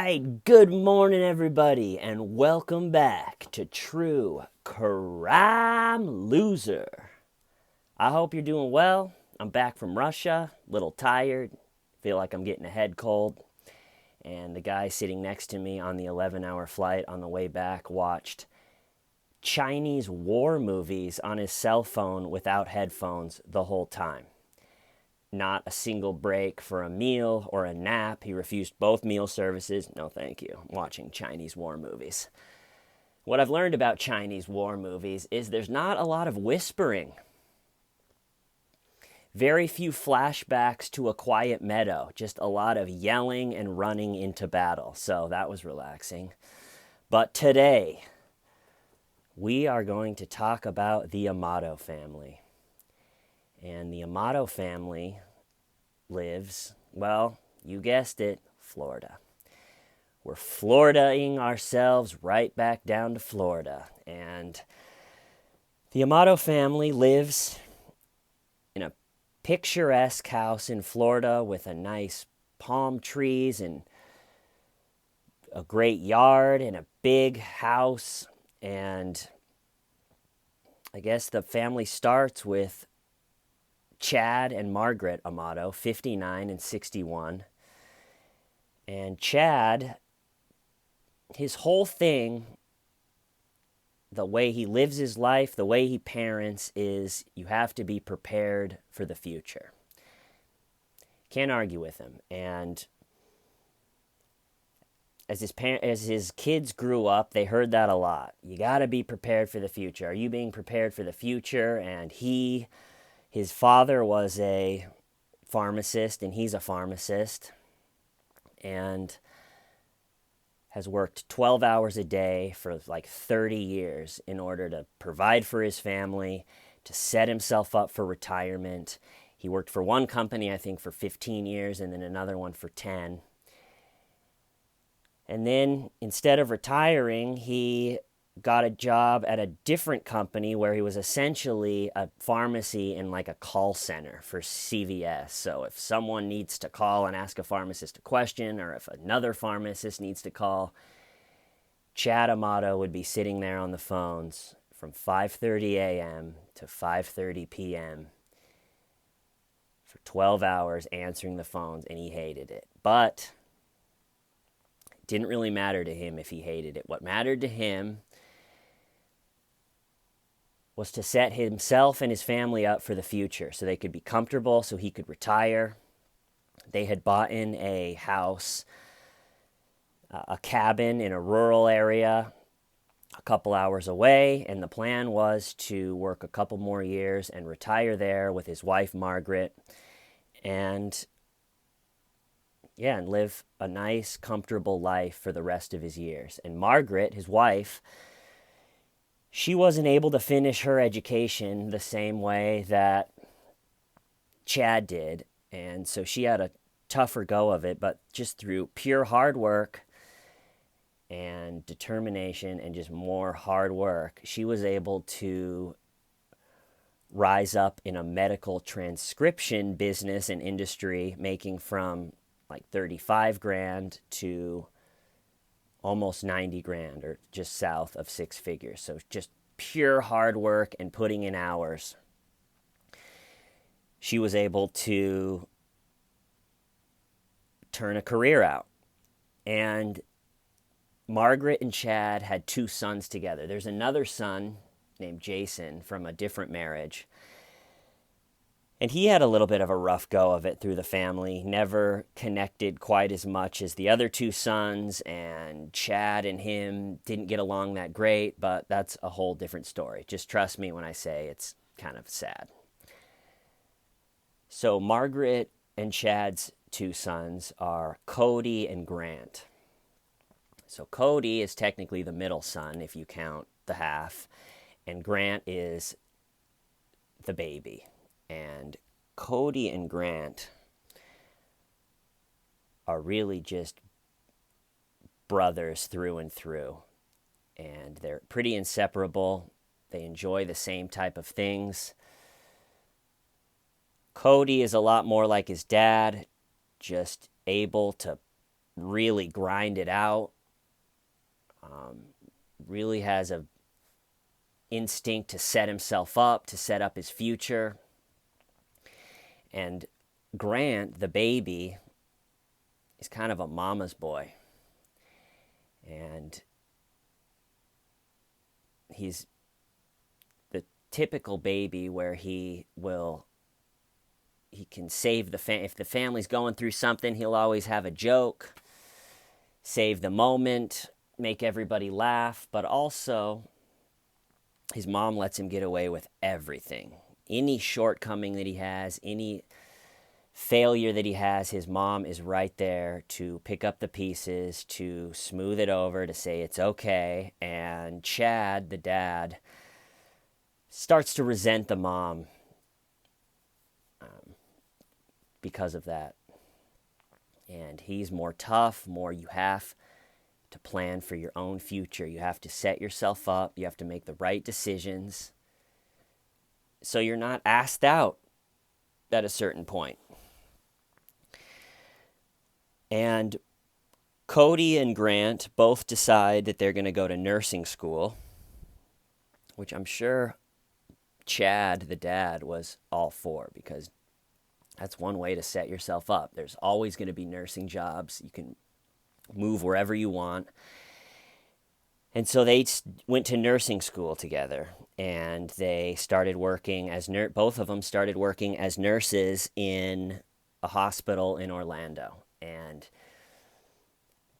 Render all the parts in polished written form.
right, good morning, everybody, and welcome back to True Crime Loser. I hope you're doing well. I'm back from Russia, a little tired, feel like I'm getting a head cold, and the guy sitting next to me on the 11-hour flight on the way back watched Chinese war movies on his cell phone without headphones the whole time. Not a single break for a meal or a nap. He refused both meal services. No, thank you. I'm watching Chinese war movies. What I've learned about Chinese war movies is there's not a lot of whispering. Very few flashbacks to a quiet meadow. Just a lot of yelling and running into battle. So that was relaxing. But today, we are going to talk about the Amato family. And the Amato family lives, well, you guessed it, Florida. We're Floridaing ourselves right back down to Florida. And the Amato family lives in a picturesque house in Florida with a nice palm trees and a great yard and a big house. And I guess the family starts with Chad and Margaret Amato, 59 and 61. And Chad, his whole thing, the way he lives his life, the way he parents, is you have to be prepared for the future. Can't argue with him. And as his kids grew up, they heard that a lot. You got to be prepared for the future. Are you being prepared for the future? And his father was a pharmacist, and he's a pharmacist, and has worked 12 hours a day for like 30 years in order to provide for his family, to set himself up for retirement. He worked for one company, I think, for 15 years, and then another one for 10. And then, instead of retiring, he got a job at a different company where he was essentially a pharmacy in like a call center for CVS. So if someone needs to call and ask a pharmacist a question, or if another pharmacist needs to call, Chad Amato would be sitting there on the phones from 5:30 a.m. to 5:30 p.m. for 12 hours answering the phones, and he hated it. But it didn't really matter to him if he hated it. What mattered to him was to set himself and his family up for the future so they could be comfortable, so he could retire. They had bought in a house, a cabin in a rural area a couple hours away, and the plan was to work a couple more years and retire there with his wife, Margaret, and live a nice, comfortable life for the rest of his years. And Margaret, his wife, she wasn't able to finish her education the same way that Chad did, and so she had a tougher go of it, but just through pure hard work and determination and just more hard work, she was able to rise up in a medical transcription business and industry, making from like 35 grand to almost 90 grand, or just south of six figures. So just pure hard work and putting in hours. She was able to turn a career out. And Margaret and Chad had two sons together. There's another son named Jason from a different marriage. And he had a little bit of a rough go of it through the family, never connected quite as much as the other two sons, and Chad and him didn't get along that great, but that's a whole different story. Just trust me when I say it's kind of sad. So Margaret and Chad's two sons are Cody and Grant. So Cody is technically the middle son if you count the half, and Grant is the baby. And Cody and Grant are really just brothers through and through. And they're pretty inseparable. They enjoy the same type of things. Cody is a lot more like his dad, just able to really grind it out, really has a instinct to set himself up, to set up his future. And Grant, the baby, is kind of a mama's boy. And he's the typical baby where he can save if the family's going through something, he'll always have a joke, save the moment, make everybody laugh, but also his mom lets him get away with everything. Any shortcoming that he has, any failure that he has, his mom is right there to pick up the pieces, to smooth it over, to say it's okay. And Chad, the dad, starts to resent the mom because of that. And he's more tough, more you have to plan for your own future. You have to set yourself up. You have to make the right decisions so you're not asked out at a certain point. And Cody and Grant both decide that they're going to go to nursing school, which I'm sure Chad, the dad, was all for, because that's one way to set yourself up. There's always going to be nursing jobs. You can move wherever you want. And so they went to nursing school together, and they started working as both of them started working as nurses in a hospital in Orlando. And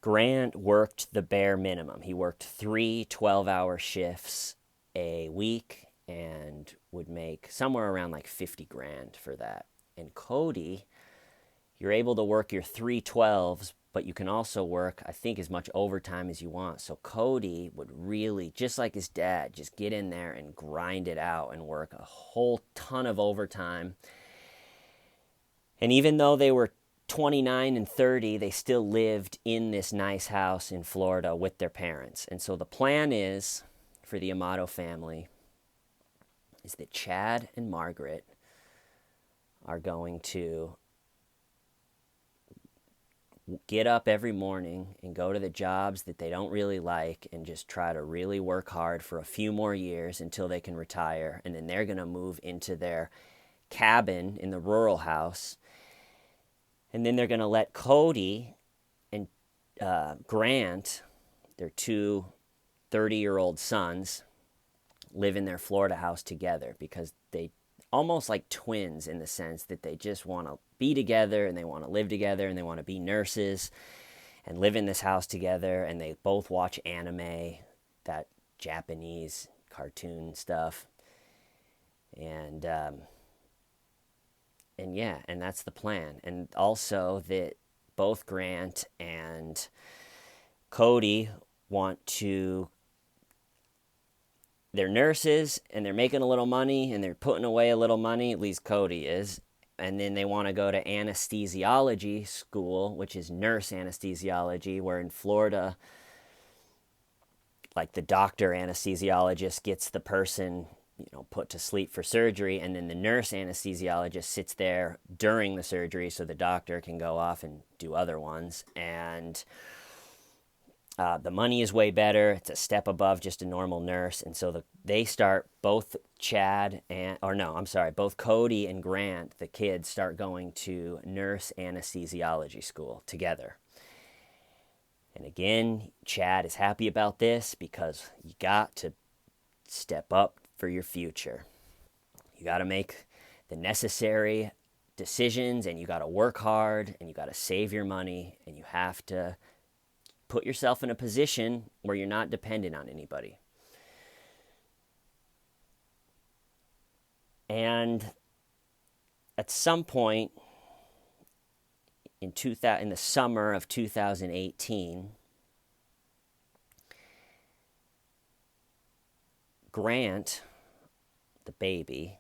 Grant worked the bare minimum. He worked 3 12-hour shifts a week and would make somewhere around like 50 grand for that. And Cody, you're able to work your 3 12s, but you can also work, I think, as much overtime as you want. So Cody would really, just like his dad, just get in there and grind it out and work a whole ton of overtime. And even though they were 29 and 30, they still lived in this nice house in Florida with their parents. And so the plan is, for the Amato family, is that Chad and Margaret are going to get up every morning and go to the jobs that they don't really like and just try to really work hard for a few more years until they can retire. And then they're going to move into their cabin in the rural house. And then they're going to let Cody and Grant, their 2 30-year-old sons, live in their Florida house together, because they almost like twins in the sense that they just want to be together and they want to live together and they want to be nurses and live in this house together. And they both watch anime, that Japanese cartoon stuff. And yeah, and that's the plan. And also that both Grant and Cody they're nurses and they're making a little money and they're putting away a little money, at least Cody is. And then they want to go to anesthesiology school, which is nurse anesthesiology, where in Florida, like the doctor anesthesiologist gets the person, put to sleep for surgery, and then the nurse anesthesiologist sits there during the surgery so the doctor can go off and do other ones. And the money is way better. It's a step above just a normal nurse. And so they start, both Cody and Grant, the kids, start going to nurse anesthesiology school together. And again, Chad is happy about this because you got to step up for your future. You got to make the necessary decisions, and you got to work hard, and you got to save your money, and you have to put yourself in a position where you're not dependent on anybody. And at some point in the summer of 2018, Grant, the baby,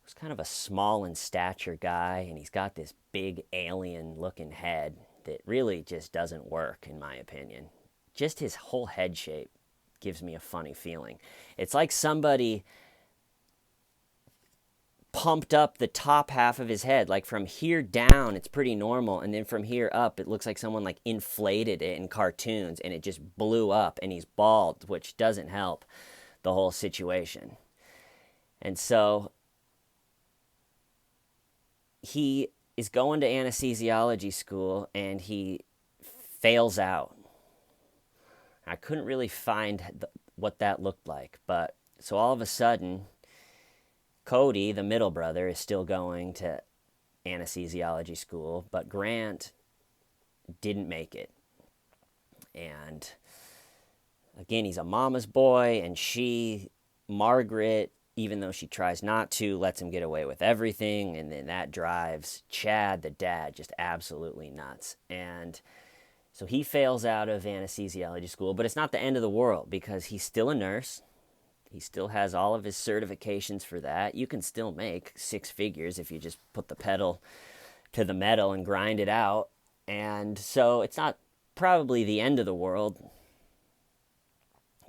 was kind of a small in stature guy, and he's got this big alien-looking head that really just doesn't work, in my opinion. Just his whole head shape gives me a funny feeling. It's like somebody pumped up the top half of his head. Like from here down, it's pretty normal. And then from here up, it looks like someone like inflated it in cartoons and it just blew up and he's bald, which doesn't help the whole situation. And so he is going to anesthesiology school and he fails out. I couldn't really find what that looked like, but so all of a sudden, Cody, the middle brother, is still going to anesthesiology school, but Grant didn't make it. And again, he's a mama's boy, and Margaret, even though she tries not to, lets him get away with everything, and then that drives Chad, the dad, just absolutely nuts. And so he fails out of anesthesiology school, but it's not the end of the world because he's still a nurse. He still has all of his certifications for that. You can still make 6 figures if you just put the pedal to the metal and grind it out. And so it's not probably the end of the world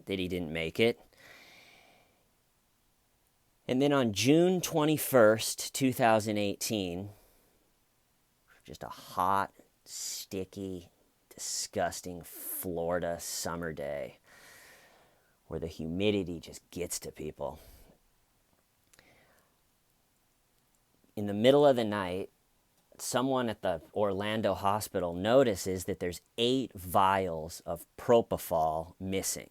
that he didn't make it. And then on June 21st, 2018, just a hot, sticky, disgusting Florida summer day where the humidity just gets to people. In the middle of the night, someone at the Orlando hospital notices that there's 8 vials of Propofol missing.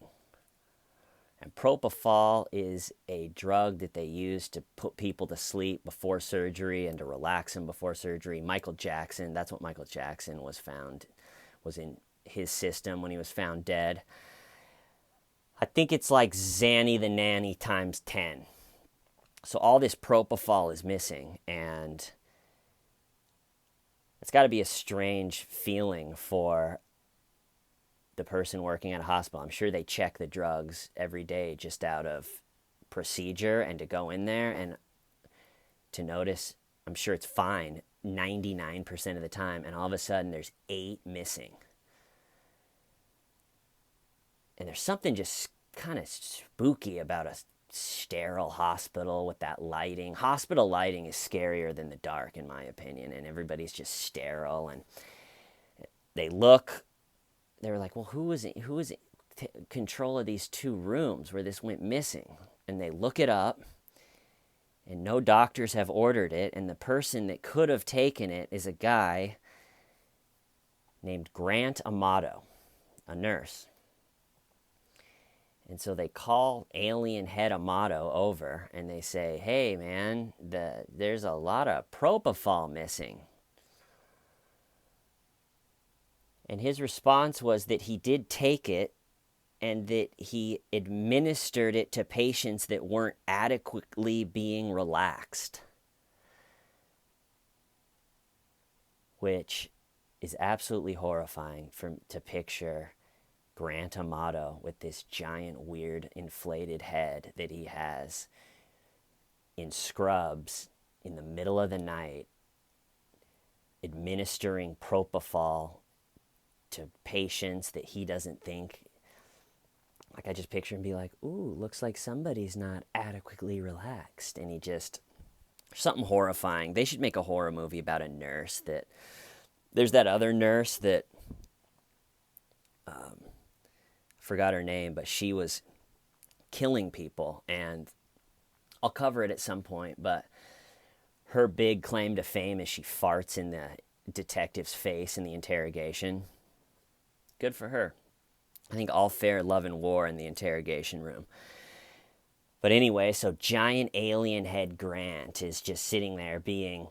And Propofol is a drug that they use to put people to sleep before surgery and to relax them before surgery. Michael Jackson, that's what Michael Jackson was in his system when he was found dead. I think it's like Zanny the Nanny times 10. So all this Propofol is missing, and it's got to be a strange feeling for the person working at a hospital. I'm sure they check the drugs every day just out of procedure, and to go in there and to notice, I'm sure it's fine 99% of the time, and all of a sudden there's 8 missing. And there's something just kind of spooky about a sterile hospital with that lighting. Hospital lighting is scarier than the dark, in my opinion, and everybody's just sterile. And they were like, well, who is control of these 2 rooms where this went missing? And they look it up, and no doctors have ordered it, and the person that could have taken it is a guy named Grant Amato, a nurse. And so they call alien head Amato over and they say, hey man, there's a lot of Propofol missing. And his response was that he did take it and that he administered it to patients that weren't adequately being relaxed. Which is absolutely horrifying to picture Grant Amato with this giant, weird, inflated head that he has in scrubs in the middle of the night, administering Propofol to patients that he doesn't think. Like, I just picture him be like, ooh, looks like somebody's not adequately relaxed. And something horrifying. They should make a horror movie about a nurse there's that other nurse that, forgot her name, but she was killing people, and I'll cover it at some point, but her big claim to fame is she farts in the detective's face in the interrogation. Good for her. I think all fair love and war in the interrogation room. But anyway, so giant alien head Grant is just sitting there being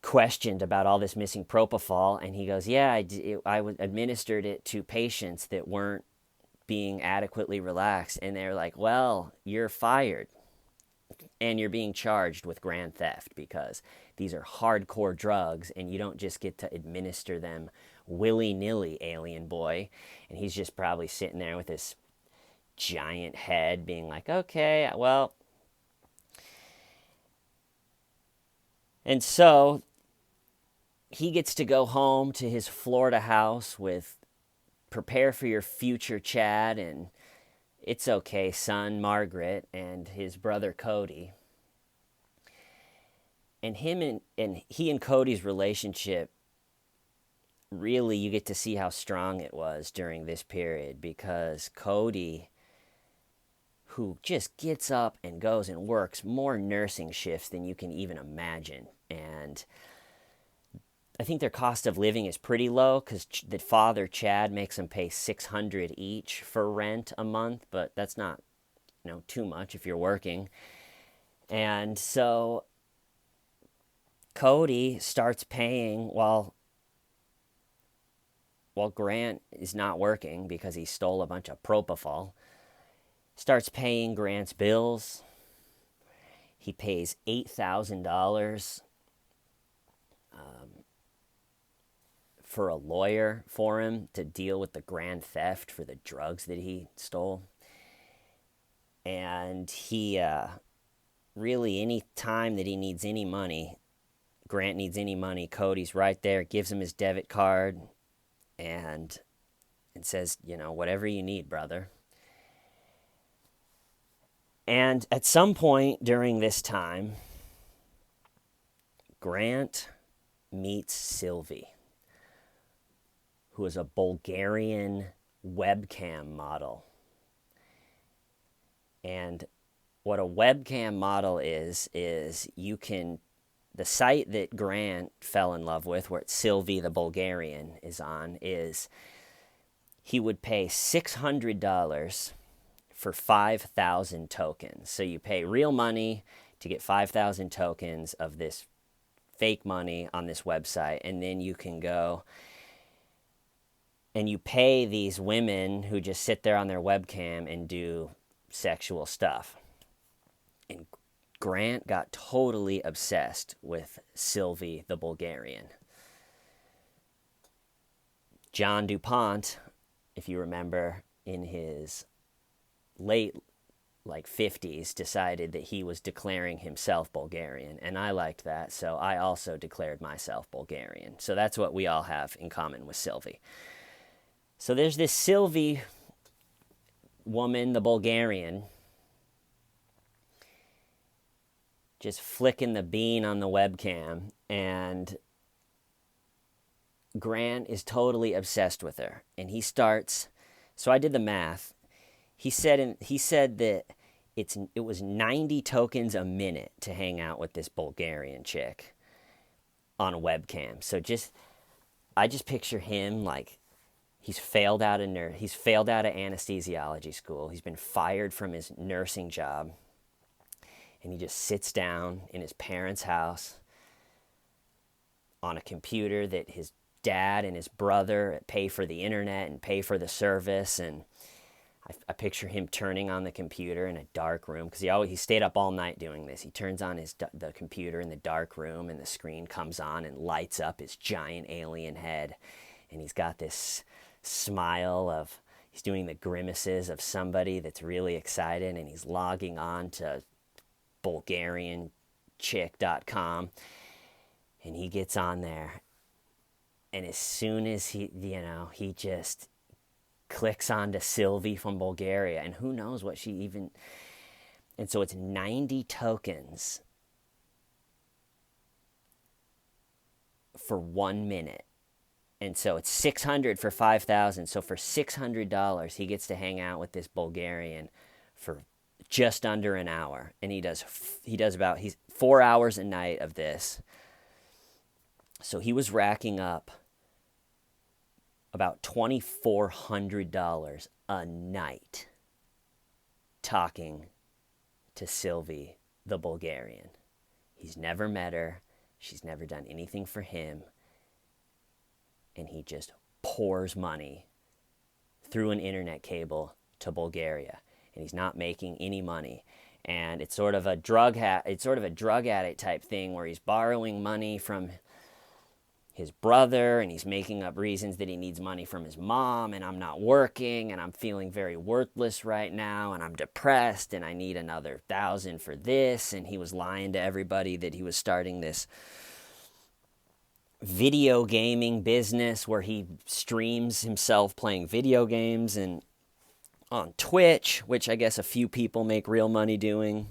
questioned about all this missing Propofol, and he goes, yeah, I administered it to patients that weren't being adequately relaxed. And they're like, well, you're fired and you're being charged with grand theft because these are hardcore drugs and you don't just get to administer them willy-nilly, alien boy. And he's just probably sitting there with this giant head being like, okay, well. And so he gets to go home to his Florida house with prepare for your future Chad and it's okay son Margaret and his brother Cody. And he and Cody's relationship, really, you get to see how strong it was during this period, because Cody, who just gets up and goes and works more nursing shifts than you can even imagine. And I think their cost of living is pretty low, because the father, Chad, makes them pay $600 each for rent a month, but that's not, too much if you're working. And so Cody starts paying while Grant is not working because he stole a bunch of Propofol. Starts paying Grant's bills. He pays $8,000 for a lawyer for him to deal with the grand theft for the drugs that he stole. And he really, any time that he needs any money, Grant needs any money, Cody's right there, gives him his debit card, and says, whatever you need, brother. And at some point during this time, Grant meets Sylvie, who is a Bulgarian webcam model. And what a webcam model is you can, the site that Grant fell in love with, where Sylvie the Bulgarian is on, is he would pay $600 for 5,000 tokens. So you pay real money to get 5,000 tokens of this fake money on this website, and then you can go and you pay these women who just sit there on their webcam and do sexual stuff. And Grant got totally obsessed with Sylvie the Bulgarian. John DuPont, if you remember, in his late 50s, decided that he was declaring himself Bulgarian, and I liked that, so I also declared myself Bulgarian. So that's what we all have in common with Sylvie. So there's this Sylvie woman, the Bulgarian, just flicking the bean on the webcam, and Grant is totally obsessed with her, and he starts. So I did the math. He said that it was 90 tokens a minute to hang out with this Bulgarian chick on a webcam. So I just picture him like he's failed out of anesthesiology school. He's been fired from his nursing job, and he just sits down in his parents' house on a computer that his dad and his brother pay for the internet and pay for the service. And I picture him turning on the computer in a dark room, because he stayed up all night doing this. He turns on the computer in the dark room, and the screen comes on and lights up his giant alien head, and he's got this smile of, he's doing the grimaces of somebody that's really excited, and he's logging on to BulgarianChick.com, and he gets on there, and as soon as he just clicks onto Sylvie from Bulgaria, and who knows what she even, and so it's 90 tokens for 1 minute. And so it's 600 for 5,000. So for $600, he gets to hang out with this Bulgarian for just under an hour. And he's 4 hours a night of this. So he was racking up about $2,400 a night talking to Sylvie the Bulgarian. He's never met her. She's never done anything for him. And he just pours money through an internet cable to Bulgaria, and he's not making any money. And it's sort of a drug addict type thing, where he's borrowing money from his brother, and he's making up reasons that he needs money from his mom, and I'm not working, and I'm feeling very worthless right now, and I'm depressed, and I need another 1,000 for this. And he was lying to everybody that he was starting this video gaming business where he streams himself playing video games and on Twitch, which I guess a few people make real money doing.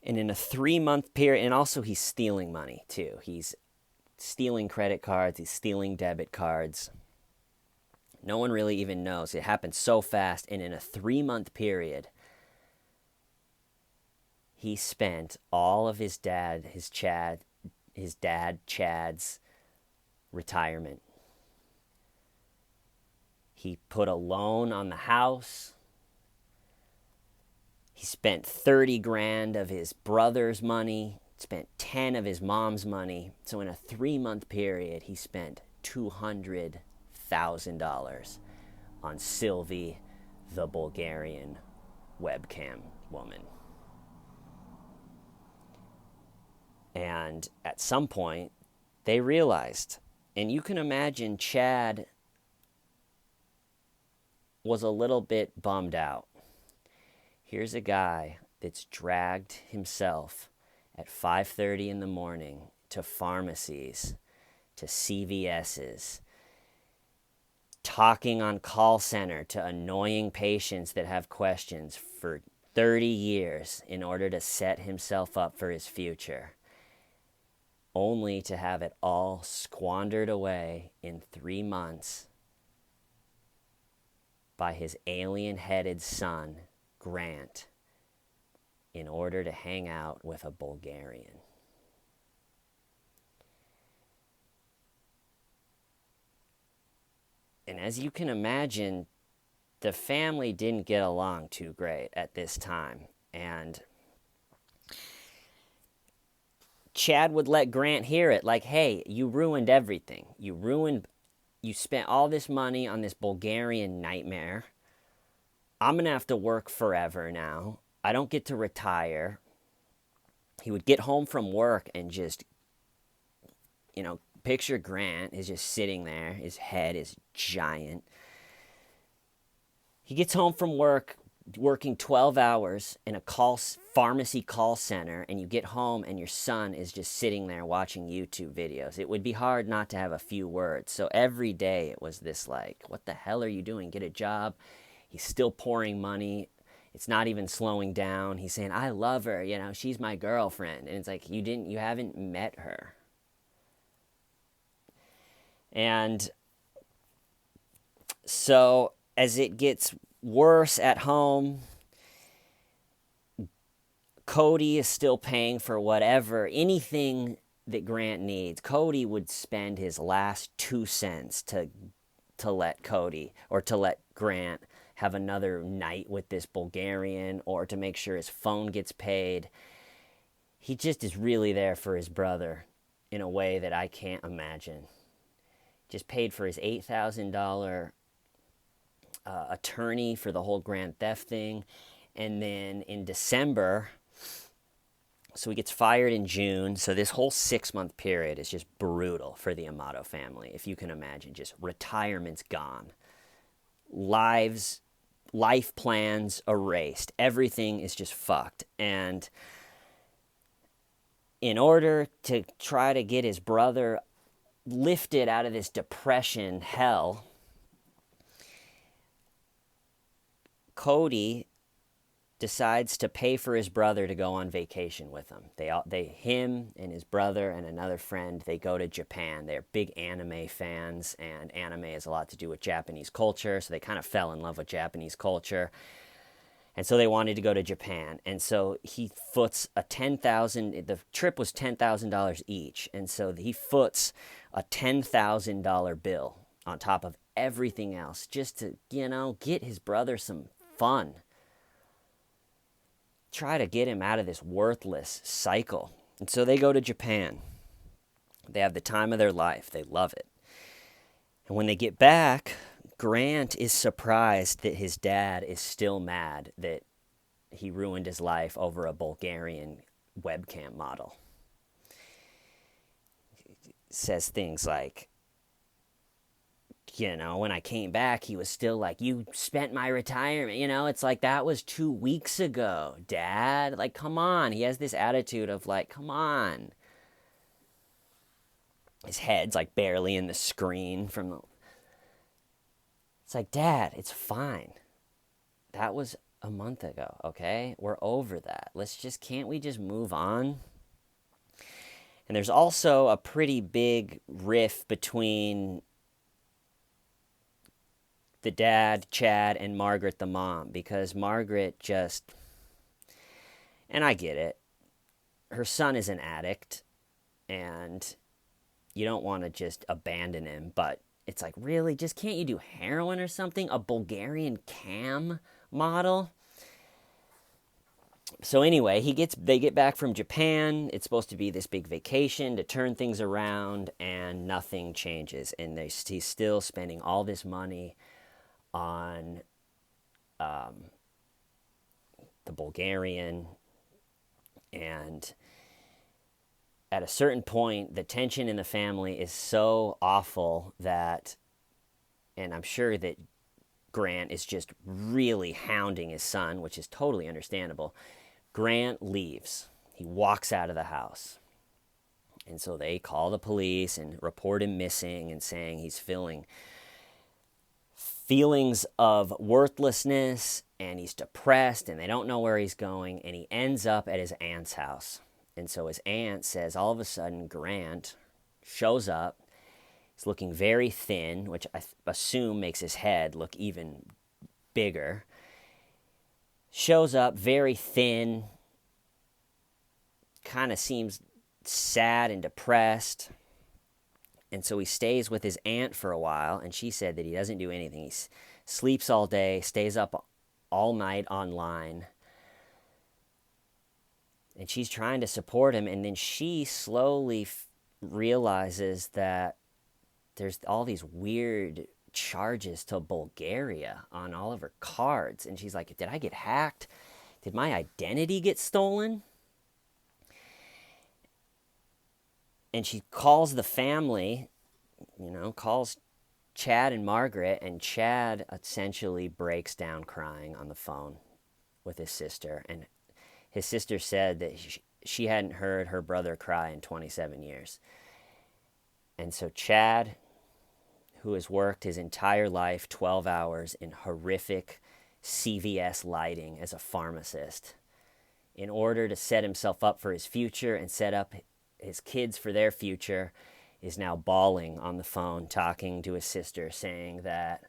And in a 3-month period, and also he's stealing money too. He's stealing credit cards, he's stealing debit cards. No one really even knows. It happened so fast, and in a 3-month period, he spent all of his dad Chad's retirement. He put a loan on the house. He spent 30 grand of his brother's money, spent 10 of his mom's money. So in a 3-month period, he spent $200,000 on Sylvie, the Bulgarian webcam woman. And at some point, they realized, and you can imagine Chad was a little bit bummed out. Here's a guy that's dragged himself at 5:30 in the morning to pharmacies, to CVS's, talking on call center to annoying patients that have questions for 30 years in order to set himself up for his future, only to have it all squandered away in 3 months by his alien-headed son, Grant, in order to hang out with a Bulgarian. And as you can imagine, the family didn't get along too great at this time. And Chad would let Grant hear it like, hey, you ruined everything. You spent all this money on this Bulgarian nightmare. I'm going to have to work forever now. I don't get to retire. He would get home from work and just, picture Grant is just sitting there. His head is giant. He gets home from work, working 12 hours in a pharmacy call center, and you get home and your son is just sitting there watching YouTube videos. It would be hard not to have a few words. So every day it was this like, what the hell are you doing? Get a job. He's still pouring money. It's not even slowing down. He's saying, I love her. She's my girlfriend. And it's like, you haven't met her. And so as it gets worse at home, Cody is still paying for anything that Grant needs. Cody would spend his last 2 cents to let Cody, or to let Grant, have another night with this Bulgarian, or to make sure his phone gets paid. He just is really there for his brother in a way that I can't imagine. Just paid for his $8,000 attorney for the whole grand theft thing. And then in December, so he gets fired in June. So this whole 6-month period is just brutal for the Amato family. If you can imagine, just retirement's gone. Life plans erased. Everything is just fucked. And in order to try to get his brother lifted out of this depression hell, Cody decides to pay for his brother to go on vacation with him. Him and his brother and another friend, they go to Japan. They're big anime fans, and anime has a lot to do with Japanese culture, so they kind of fell in love with Japanese culture. And so they wanted to go to Japan. And so he foots the trip was $10,000 each. And so he foots a $10,000 bill on top of everything else just to, get his brother some fun. Try to get him out of this worthless cycle. And so they go to Japan. They have the time of their life. They love it. And when they get back, Grant is surprised that his dad is still mad that he ruined his life over a Bulgarian webcam model. Says things like, when I came back, he was still like, you spent my retirement. It's like, that was 2 weeks ago, Dad. Like, come on. He has this attitude of like, come on. His head's like barely in the screen It's like, Dad, it's fine. That was a month ago, okay? We're over that. Can't we just move on? And there's also a pretty big rift between the dad, Chad, and Margaret, the mom, because Margaret just, and I get it, her son is an addict, and you don't want to just abandon him, but it's like, really? Just can't you do heroin or something? A Bulgarian cam model? So anyway, they get back from Japan. It's supposed to be this big vacation to turn things around, and nothing changes. And he's still spending all this money on the Bulgarian. And at a certain point, the tension in the family is so awful that, and I'm sure that Grant is just really hounding his son, which is totally understandable. Grant leaves. He walks out of the house. And so they call the police and report him missing and saying he's feeling feelings of worthlessness and he's depressed and they don't know where he's going, and he ends up at his aunt's house. And so his aunt says all of a sudden Grant shows up. He's looking very thin, which I assume makes his head look even bigger. Shows up very thin, kind of seems sad and depressed. And so he stays with his aunt for a while, and she said that he doesn't do anything. He sleeps all day, stays up all night online. And she's trying to support him, and then she slowly realizes that there's all these weird charges to Bulgaria on all of her cards. And she's like, did I get hacked? Did my identity get stolen? And she calls the family, calls Chad and Margaret, and Chad essentially breaks down crying on the phone with his sister. And his sister said that she hadn't heard her brother cry in 27 years. And so Chad, who has worked his entire life 12 hours in horrific CVS lighting as a pharmacist, in order to set himself up for his future and set up his kids for their future, is now bawling on the phone, talking to his sister, saying that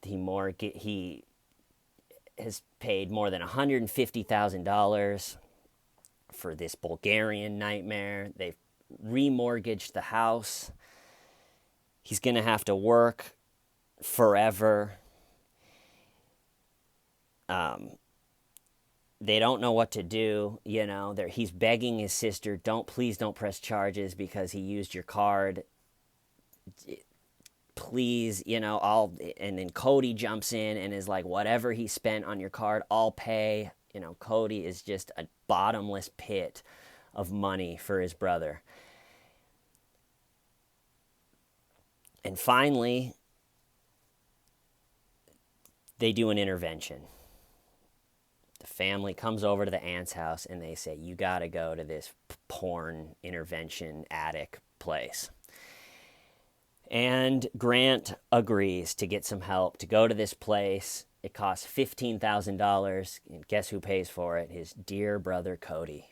he has paid more than $150,000 for this Bulgarian nightmare. They've remortgaged the house. He's going to have to work forever. They don't know what to do. He's begging his sister, please don't press charges because he used your card. Please, and then Cody jumps in and is like, whatever he spent on your card, I'll pay. Cody is just a bottomless pit of money for his brother. And finally, they do an intervention. The family comes over to the aunt's house and they say, you got to go to this porn intervention attic place. And Grant agrees to get some help, to go to this place. It costs $15,000. And guess who pays for it? His dear brother, Cody.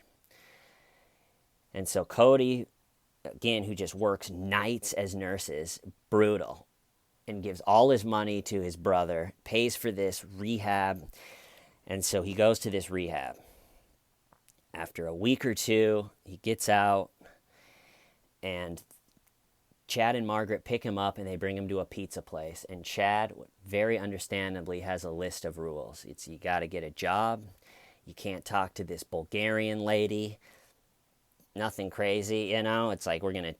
And so Cody, again, who just works nights as nurses, brutal, and gives all his money to his brother, pays for this rehab. And so he goes to this rehab. After a week or two, he gets out, and Chad and Margaret pick him up and they bring him to a pizza place. And Chad, very understandably, has a list of rules. It's you got to get a job. You can't talk to this Bulgarian lady. Nothing crazy, It's like, we're going to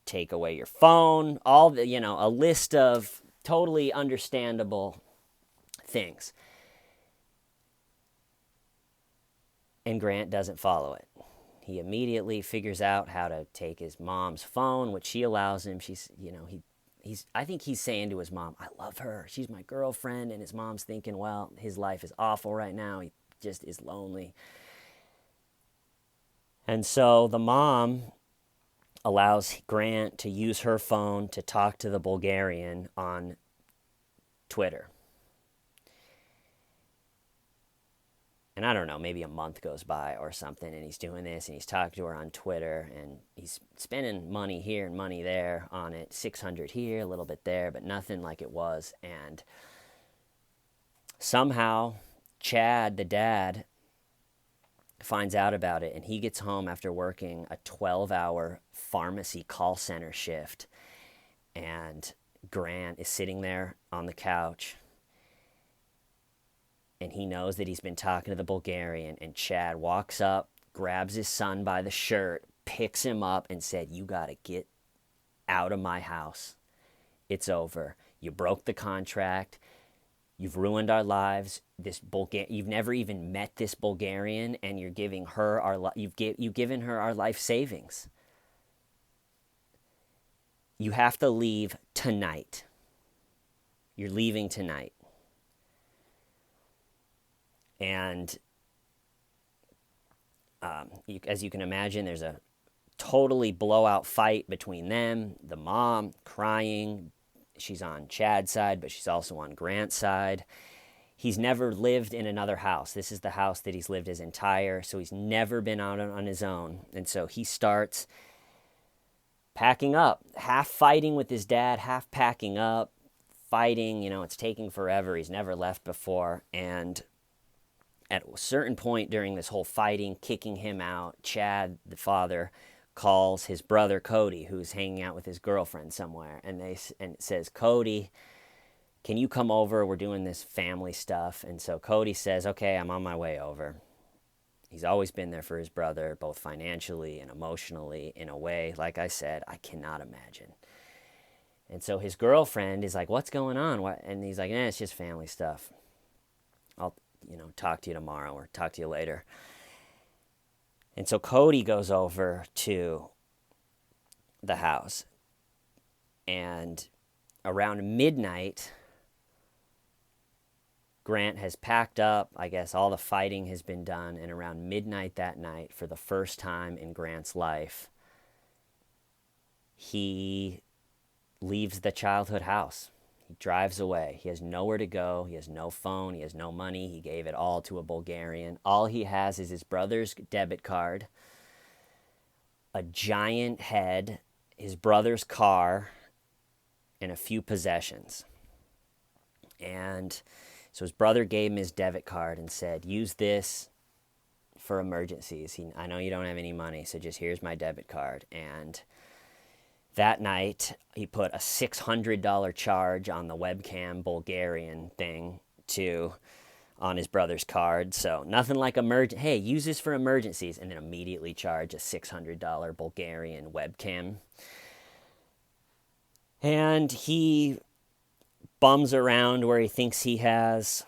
take away your phone. All the, a list of totally understandable things. And Grant doesn't follow it. He immediately figures out how to take his mom's phone, which she allows him. I think he's saying to his mom, I love her. She's my girlfriend. And his mom's thinking, well, his life is awful right now. He just is lonely. And so the mom allows Grant to use her phone to talk to the Bulgarian on Twitter. And I don't know, maybe a month goes by or something, and he's doing this, and he's talking to her on Twitter, and he's spending money here and money there on it, 600 here, a little bit there, but nothing like it was. And somehow Chad, the dad, finds out about it, and he gets home after working a 12-hour pharmacy call center shift, and Grant is sitting there on the couch, and he knows that he's been talking to the Bulgarian, and Chad walks up, grabs his son by the shirt, picks him up, and said, "You got to get out of my house. It's over. You broke the contract. You've ruined our lives. You've never even met this Bulgarian, and you're giving her you've given her our life savings. You have to leave tonight. You're leaving tonight." And as you can imagine, there's a totally blowout fight between them. The mom crying. She's on Chad's side, but she's also on Grant's side. He's never lived in another house. This is the house that he's lived his entire, so he's never been out on his own. And so he starts packing up, half fighting with his dad, half packing up, fighting. It's taking forever. He's never left before. And at a certain point during this whole fighting, kicking him out, Chad, the father, calls his brother Cody, who's hanging out with his girlfriend somewhere, and it says, "Cody, can you come over? We're doing this family stuff." And so Cody says, "Okay, I'm on my way over." He's always been there for his brother, both financially and emotionally, in a way, like I said, I cannot imagine. And so his girlfriend is like, "What's going on?" And he's like, "It's just family stuff. I'll talk to you tomorrow or talk to you later." And so Cody goes over to the house, and around midnight, Grant has packed up. I guess all the fighting has been done, and around midnight that night, for the first time in Grant's life, he leaves the childhood house. He drives away. He has nowhere to go. He has no phone. He has no money. He gave it all to a Bulgarian. All he has is his brother's debit card, a giant head, his brother's car, and a few possessions. And so his brother gave him his debit card and said, "Use this for emergencies. I know you don't have any money, so just here's my debit card." And that night, he put a $600 charge on the webcam Bulgarian thing on his brother's card. So nothing like hey, use this for emergencies, and then immediately charge a $600 Bulgarian webcam. And he bums around where he thinks he has,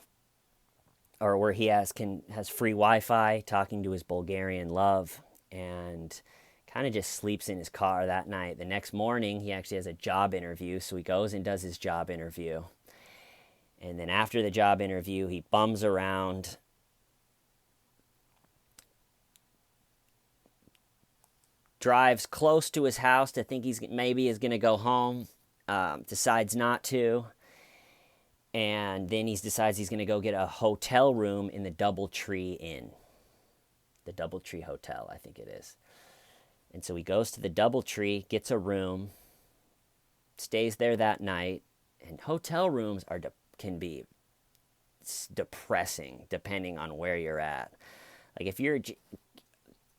or where he has free Wi-Fi, talking to his Bulgarian love, and kind of just sleeps in his car that night. The next morning, he actually has a job interview, so he goes and does his job interview. And then after the job interview, he bums around, drives close to his house to think maybe is going to go home, decides not to, and then he decides he's going to go get a hotel room in the Doubletree Inn. The Doubletree Hotel, I think it is. And so he goes to the Doubletree, gets a room, stays there that night. And hotel rooms can be depressing depending on where you're at. Like if you're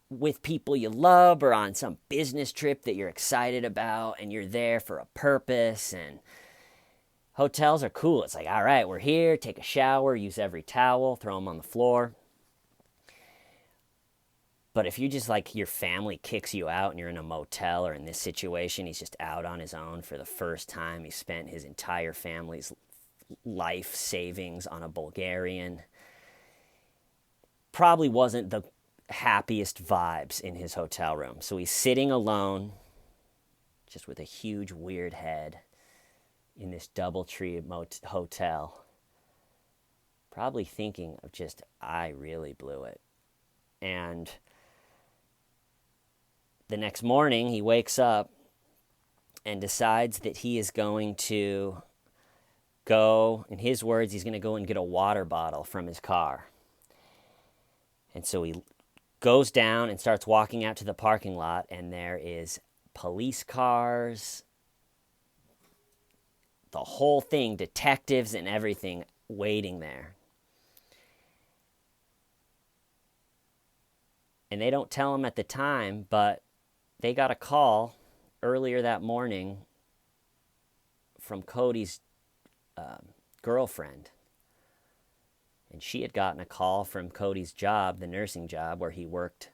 with people you love or on some business trip that you're excited about and you're there for a purpose, and hotels are cool. It's like, all right, we're here, take a shower, use every towel, throw them on the floor. But if you just like your family kicks you out and you're in a motel, or in this situation, he's just out on his own for the first time. He spent his entire family's life savings on a Bulgarian. Probably wasn't the happiest vibes in his hotel room. So he's sitting alone, just with a huge weird head in this Doubletree hotel. Probably thinking of just, I really blew it. And the next morning, he wakes up and decides that he is going to, go, in his words, he's going to go and get a water bottle from his car. And so he goes down and starts walking out to the parking lot, and there is police cars, the whole thing, detectives and everything waiting there. And they don't tell him at the time, but they got a call earlier that morning from Cody's girlfriend. And she had gotten a call from Cody's job, the nursing job, where he worked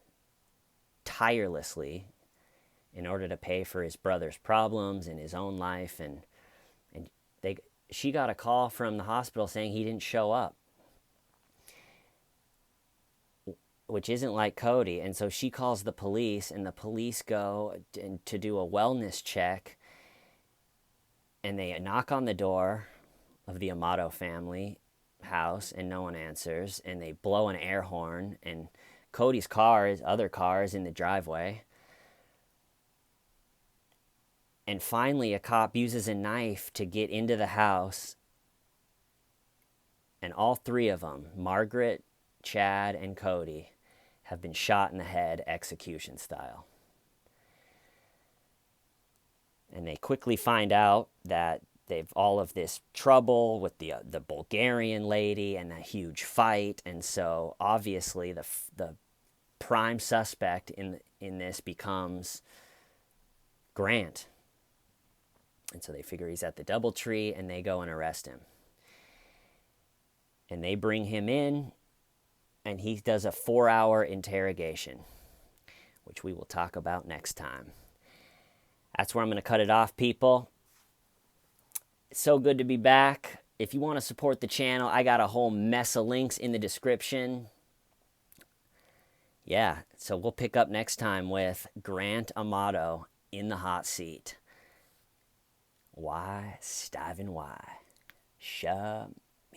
tirelessly in order to pay for his brother's problems in his own life. And she got a call from the hospital saying he didn't show up, which isn't like Cody. And so she calls the police, and the police go to do a wellness check, and they knock on the door of the Amato family house, and no one answers, and they blow an air horn, and Cody's other car is in the driveway. And finally, a cop uses a knife to get into the house, and all three of them, Margaret, Chad, and Cody, have been shot in the head, execution style. And they quickly find out that they've all of this trouble with the Bulgarian lady and a huge fight, and so obviously the prime suspect in this becomes Grant. And so they figure he's at the DoubleTree, and they go and arrest him. And they bring him in, and he does a 4-hour interrogation, which we will talk about next time. That's where I'm going to cut it off, people. It's so good to be back. If you want to support the channel, I got a whole mess of links in the description. Yeah, so we'll pick up next time with Grant Amato in the hot seat. Why, Steven, why? Shut